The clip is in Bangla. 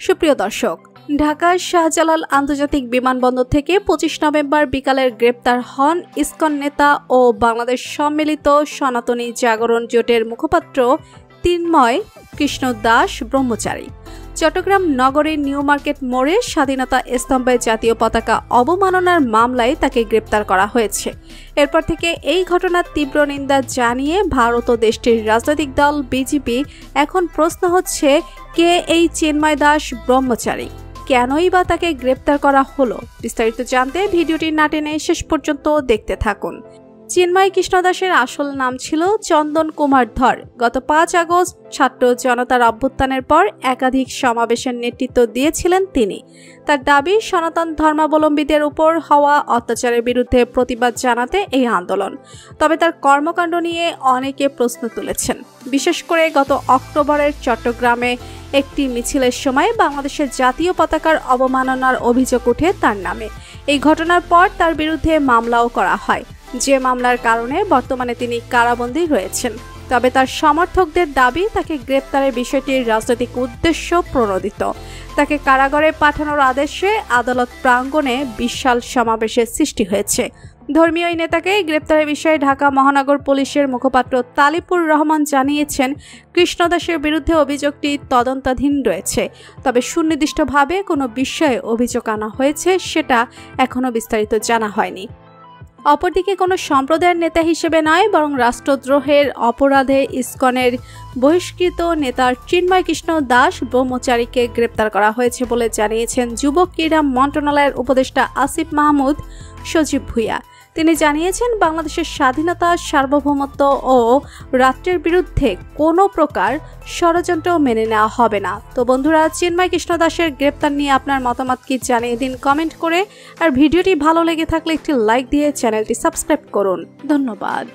সুপ্রিয় দর্শক, ঢাকার শাহজালাল আন্তর্জাতিক বিমানবন্দর থেকে 25 নভেম্বর বিকালের গ্রেপ্তার হন ইসকন নেতা ও বাংলাদেশ সম্মিলিত সনাতনী জাগরণ জোটের মুখপাত্র তিন্ময় কৃষ্ণ দাস ব্রহ্মচারী। চট্টগ্রাম নগরীর নিউ মার্কেট মোড়ে স্বাধীনতা স্তম্ভে জাতীয় পতাকা অবমাননার মামলায় তাকে গ্রেপ্তার করা হয়েছে। এরপর থেকে এই ঘটনার তীব্র নিন্দা জানিয়ে ভারত ও দেশটির রাজনৈতিক দল বিজেপি এখন প্রশ্ন হচ্ছে, কে এই চিন্ময় দাস ব্রহ্মচারী, কেনই বা তাকে গ্রেপ্তার করা হলো? বিস্তারিত জানতে ভিডিওটি না টেনে শেষ পর্যন্ত দেখতে থাকুন। চিন্ময় কৃষ্ণ দাসের আসল নাম ছিল চন্দন কুমার ধর। গত 5 আগস্ট ছাত্র জনতার অভ্যুত্থানের পর একাধিক সমাবেশের নেতৃত্ব দিয়েছিলেন তিনি। তার দাবি, সনাতন ধর্মাবলম্বীদের উপর হওয়া অত্যাচারের বিরুদ্ধে প্রতিবাদ জানাতে এই আন্দোলন। তবে তার কর্মকাণ্ড নিয়ে অনেকে প্রশ্ন তুলেছেন। বিশেষ করে গত অক্টোবরের চট্টগ্রামে একটি মিছিলের সময় বাংলাদেশের জাতীয় পতাকার অবমাননার অভিযোগ ওঠে তার নামে। এই ঘটনার পর তার বিরুদ্ধে মামলাও করা হয়, যে মামলার কারণে বর্তমানে তিনি কারাবন্দী রয়েছেন। তবে তার সমর্থকদের দাবি, তাকে গ্রেপ্তারের বিষয়টির রাজনৈতিক উদ্দেশ্য প্রণোদিত। তাকে কারাগারে পাঠানোর আদেশে আদালত প্রাঙ্গণে বিশাল সমাবেশের সৃষ্টি হয়েছে। ধর্মীয় এই নেতাকে গ্রেপ্তারের বিষয়ে ঢাকা মহানগর পুলিশের মুখপাত্র তালিপুর রহমান জানিয়েছেন, কৃষ্ণ দাসের বিরুদ্ধে অভিযোগটি তদন্তাধীন রয়েছে। তবে সুনির্দিষ্টভাবে কোনো বিষয়ে অভিযোগ আনা হয়েছে সেটা এখনো বিস্তারিত জানা হয়নি। অপরদিকে কোনো সম্প্রদায়ের নেতা হিসেবে নয়, বরং রাষ্ট্রদ্রোহের অপরাধে ইসকনের বহিষ্কৃত নেতা চিন্ময় কৃষ্ণ দাস ব্রহ্মচারীকে গ্রেপ্তার করা হয়েছে বলে জানিয়েছেন যুব ক্রীড়া মন্ত্রণালয়ের উপদেষ্টা আসিফ মাহমুদ সজীব ভুইয়া। তিনি জানিয়েছেন, বাংলাদেশের স্বাধীনতা, সার্বভৌমত্ব ও রাষ্ট্রের বিরুদ্ধে কোনো প্রকার ষড়যন্ত্র মেনে নেওয়া হবে না। তো বন্ধুরা, চিন্ময় কৃষ্ণ দাসের গ্রেপ্তার নিয়ে আপনার মতামত কি জানিয়ে দিন কমেন্ট করে। আর ভিডিওটি ভালো লেগে থাকলে একটি লাইক দিয়ে চ্যানেলটি সাবস্ক্রাইব করুন। ধন্যবাদ।